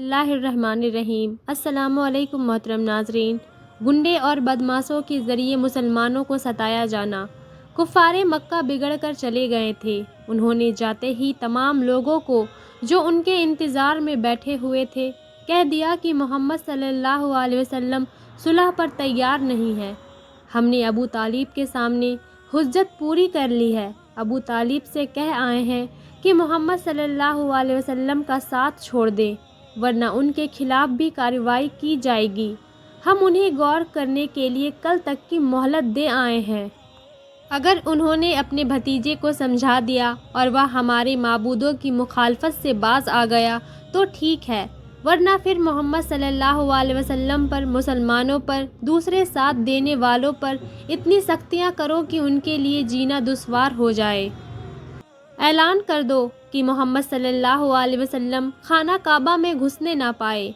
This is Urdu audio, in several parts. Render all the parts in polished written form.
اللہ الرحمن الرحیم۔ السلام علیکم محترم ناظرین۔ گنڈے اور بدماشوں کے ذریعے مسلمانوں کو ستایا جانا۔ کفار مکہ بگڑ کر چلے گئے تھے۔ انہوں نے جاتے ہی تمام لوگوں کو جو ان کے انتظار میں بیٹھے ہوئے تھے کہہ دیا کہ محمد صلی اللہ علیہ وسلم صلح پر تیار نہیں ہے۔ ہم نے ابو طالب کے سامنے حجت پوری کر لی ہے۔ ابو طالب سے کہہ آئے ہیں کہ محمد صلی اللہ علیہ وسلم کا ساتھ چھوڑ دیں ورنہ ان کے خلاف بھی کارروائی کی جائے گی۔ ہم انہیں غور کرنے کے لیے کل تک کی مہلت دے آئے ہیں۔ اگر انہوں نے اپنے بھتیجے کو سمجھا دیا اور وہ ہمارے معبودوں کی مخالفت سے باز آ گیا تو ٹھیک ہے، ورنہ پھر محمد صلی اللہ علیہ وسلم پر، مسلمانوں پر، دوسرے ساتھ دینے والوں پر اتنی سختیاں کرو کہ ان کے لیے جینا دشوار ہو جائے۔ اعلان کر دو کہ محمد صلی اللہ علیہ وسلم خانہ کعبہ میں گھسنے نہ پائے۔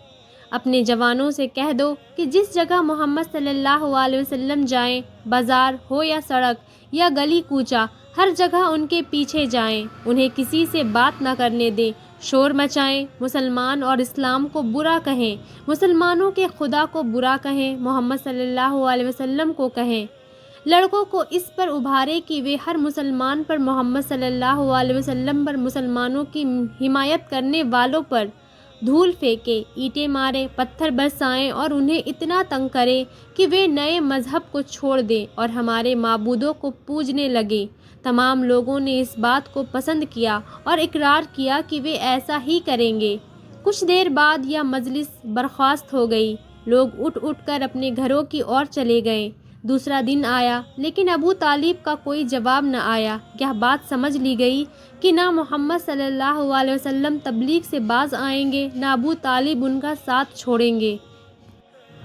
اپنے جوانوں سے کہہ دو کہ جس جگہ محمد صلی اللہ علیہ وسلم جائیں، بازار ہو یا سڑک یا گلی کوچہ، ہر جگہ ان کے پیچھے جائیں، انہیں کسی سے بات نہ کرنے دیں، شور مچائیں، مسلمان اور اسلام کو برا کہیں، مسلمانوں کے خدا کو برا کہیں، محمد صلی اللہ علیہ وسلم کو کہیں۔ لڑکوں کو اس پر ابھارے کہ وہ ہر مسلمان پر، محمد صلی اللہ علیہ وسلم پر، مسلمانوں کی حمایت کرنے والوں پر دھول پھینکے، اینٹیں مارے، پتھر برسائیں اور انہیں اتنا تنگ کرے کہ وہ نئے مذہب کو چھوڑ دیں اور ہمارے معبودوں کو پوجنے لگے۔ تمام لوگوں نے اس بات کو پسند کیا اور اقرار کیا کہ وہ ایسا ہی کریں گے۔ کچھ دیر بعد یہ مجلس برخاست ہو گئی۔ لوگ اٹھ اٹھ کر اپنے گھروں کی اور چلے گئے۔ دوسرا دن آیا لیکن ابو طالب کا کوئی جواب نہ آیا۔ یہ بات سمجھ لی گئی کہ نہ محمد صلی اللہ علیہ وسلم تبلیغ سے باز آئیں گے، نہ ابو طالب ان کا ساتھ چھوڑیں گے۔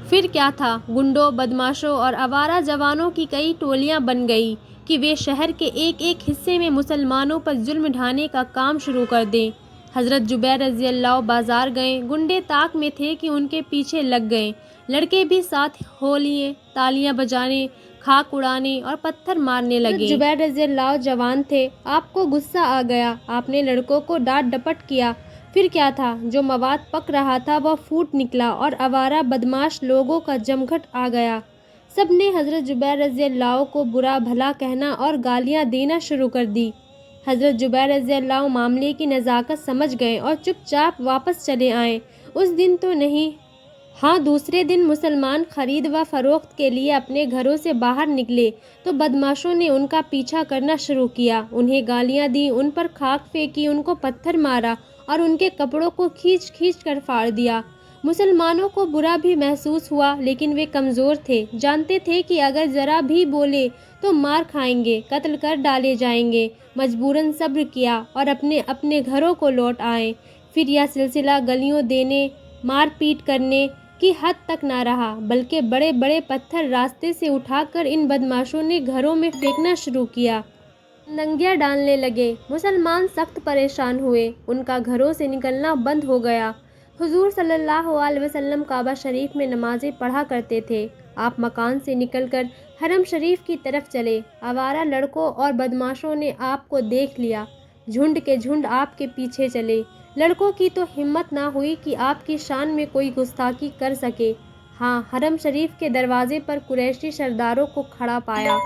پھر کیا تھا، گنڈوں، بدماشوں اور آوارہ جوانوں کی کئی ٹولیاں بن گئی کہ وہ شہر کے ایک ایک حصے میں مسلمانوں پر ظلم ڈھانے کا کام شروع کر دیں۔ حضرت جبیر رضی اللہ بازار گئے، گنڈے طاق میں تھے کہ ان کے پیچھے لگ گئے، لڑکے بھی ساتھ ہو لیے، تالیاں بجانے، خاک اڑانے اور پتھر مارنے لگے۔ جبیر رضی اللہ جوان تھے، آپ کو غصہ آ گیا، آپ نے لڑکوں کو ڈانٹ ڈپٹ کیا۔ پھر کیا تھا، جو مواد پک رہا تھا وہ پھوٹ نکلا اور آوارہ بدماش لوگوں کا جمگھٹ آ گیا۔ سب نے حضرت جبیر رضی اللہ کو برا بھلا کہنا اور گالیاں دینا شروع کر دی۔ حضرت جبیر رضی اللہ معاملے کی نزاکت سمجھ گئے اور چپ چاپ واپس چلے آئے۔ اس دن تو نہیں، ہاں دوسرے دن مسلمان خرید و فروخت کے لیے اپنے گھروں سے باہر نکلے تو بدماشوں نے ان کا پیچھا کرنا شروع کیا، انہیں گالیاں دیں، ان پر خاک پھینکی، ان کو پتھر مارا اور ان کے کپڑوں کو کھینچ کھینچ کر پھاڑ دیا۔ مسلمانوں کو برا بھی محسوس ہوا لیکن وہ کمزور تھے، جانتے تھے کہ اگر ذرا بھی بولے تو مار کھائیں گے، قتل کر ڈالے جائیں گے۔ مجبوراً صبر کیا اور اپنے اپنے گھروں کو لوٹ آئے۔ پھر یہ سلسلہ گالیوں دینے، مار پیٹ کرنے کی حد تک نہ رہا بلکہ بڑے بڑے پتھر راستے سے اٹھا کر ان بدماشوں نے گھروں میں پھینکنا شروع کیا۔ دنگیاں ڈالنے لگے۔ مسلمان سخت پریشان ہوئے، ان کا گھروں سے نکلنا بند ہو گیا۔ حضور صلی اللہ علیہ وسلم کعبہ شریف میں نمازیں پڑھا کرتے تھے۔ آپ مکان سے نکل کر حرم شریف کی طرف چلے۔ آوارہ لڑکوں اور بدماشوں نے آپ کو دیکھ لیا، جھنڈ کے جھنڈ آپ کے پیچھے چلے۔ لڑکوں کی تو ہمت نہ ہوئی کہ آپ کی شان میں کوئی گستاخی کر سکے۔ ہاں، حرم شریف کے دروازے پر قریشی سرداروں کو کھڑا پایا۔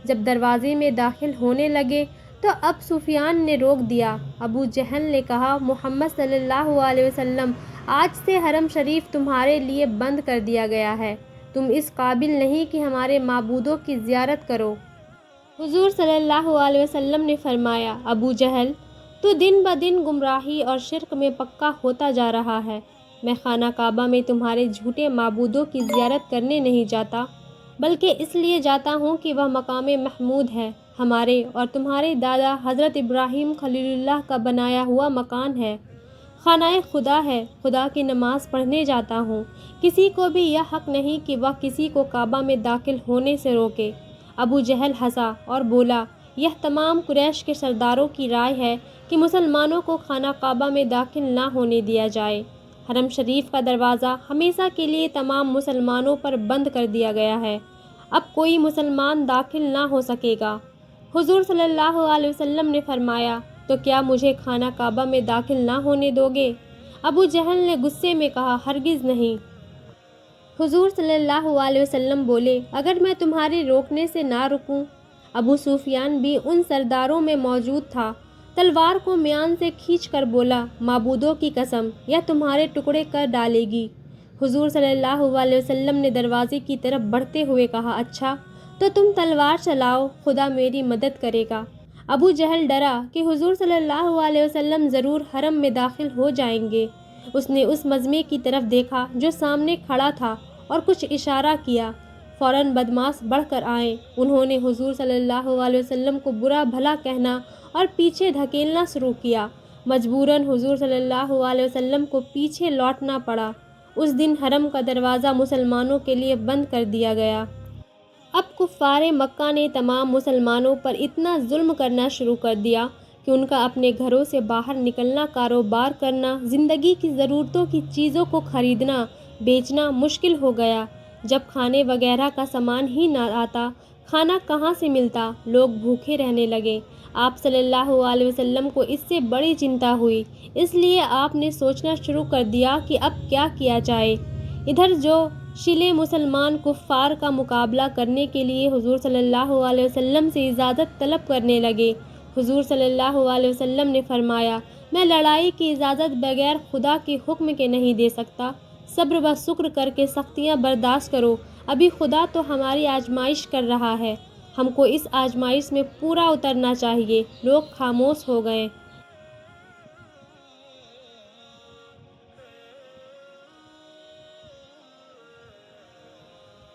جب دروازے میں داخل ہونے لگے تو ابو سفیان نے روک دیا۔ ابو جہل نے کہا، محمد صلی اللہ علیہ وسلم، آج سے حرم شریف تمہارے لیے بند کر دیا گیا ہے، تم اس قابل نہیں کہ ہمارے معبودوں کی زیارت کرو۔ حضور صلی اللہ علیہ وسلم نے فرمایا، ابو جہل، تو دن بدن گمراہی اور شرک میں پکا ہوتا جا رہا ہے۔ میں خانہ کعبہ میں تمہارے جھوٹے معبودوں کی زیارت کرنے نہیں جاتا، بلکہ اس لیے جاتا ہوں کہ وہ مقام محمود ہے، ہمارے اور تمہارے دادا حضرت ابراہیم خلیل اللہ کا بنایا ہوا مکان ہے، خانہ خدا ہے، خدا کی نماز پڑھنے جاتا ہوں۔ کسی کو بھی یہ حق نہیں کہ وہ کسی کو کعبہ میں داخل ہونے سے روکے۔ ابو جہل ہنسا اور بولا، یہ تمام قریش کے سرداروں کی رائے ہے کہ مسلمانوں کو خانہ کعبہ میں داخل نہ ہونے دیا جائے۔ حرم شریف کا دروازہ ہمیشہ کے لیے تمام مسلمانوں پر بند کر دیا گیا ہے، اب کوئی مسلمان داخل نہ ہو سکے گا۔ حضور صلی اللہ علیہ وسلم نے فرمایا، تو کیا مجھے خانہ کعبہ میں داخل نہ ہونے دو گے؟ ابو جہل نے غصے میں کہا، ہرگز نہیں۔ حضور صلی اللہ علیہ وسلم بولے، اگر میں تمہارے روکنے سے نہ رکوں؟ ابو سفیان بھی ان سرداروں میں موجود تھا، تلوار کو میان سے کھینچ کر بولا، معبودوں کی قسم، یہ تمہارے ٹکڑے کر ڈالے گی۔ حضور صلی اللہ علیہ وسلم نے دروازے کی طرف بڑھتے ہوئے کہا، اچھا تو تم تلوار چلاؤ، خدا میری مدد کرے گا۔ ابو جہل ڈرا کہ حضور صلی اللہ علیہ وسلم ضرور حرم میں داخل ہو جائیں گے۔ اس نے اس مجمع کی طرف دیکھا جو سامنے کھڑا تھا اور کچھ اشارہ کیا۔ فوراً بدماش بڑھ کر آئے۔ انہوں نے حضور صلی اللہ علیہ وسلم کو برا بھلا کہنا اور پیچھے دھکیلنا شروع کیا۔ مجبوراً حضور صلی اللہ علیہ وسلم کو پیچھے لوٹنا پڑا۔ اس دن حرم کا دروازہ مسلمانوں کے لیے بند کر دیا گیا۔ اب کفار مکہ نے تمام مسلمانوں پر اتنا ظلم کرنا شروع کر دیا کہ ان کا اپنے گھروں سے باہر نکلنا، کاروبار کرنا، زندگی کی ضرورتوں کی چیزوں کو خریدنا بیچنا مشکل ہو گیا۔ جب کھانے وغیرہ کا سامان ہی نہ آتا، کھانا کہاں سے ملتا؟ لوگ بھوکے رہنے لگے۔ آپ صلی اللہ علیہ وسلم کو اس سے بڑی چنتا ہوئی، اس لیے آپ نے سوچنا شروع کر دیا کہ اب کیا کیا جائے۔ ادھر جو شیلے مسلمان کفار کا مقابلہ کرنے کے لیے حضور صلی اللہ علیہ وسلم سے اجازت طلب کرنے لگے۔ حضور صلی اللہ علیہ وسلم نے فرمایا، میں لڑائی کی اجازت بغیر خدا کے حکم کے نہیں دے سکتا۔ صبر و شکر کر کے سختیاں برداشت کرو، ابھی خدا تو ہماری آزمائش کر رہا ہے، ہم کو اس آزمائش میں پورا اترنا چاہیے۔ لوگ خاموش ہو گئے۔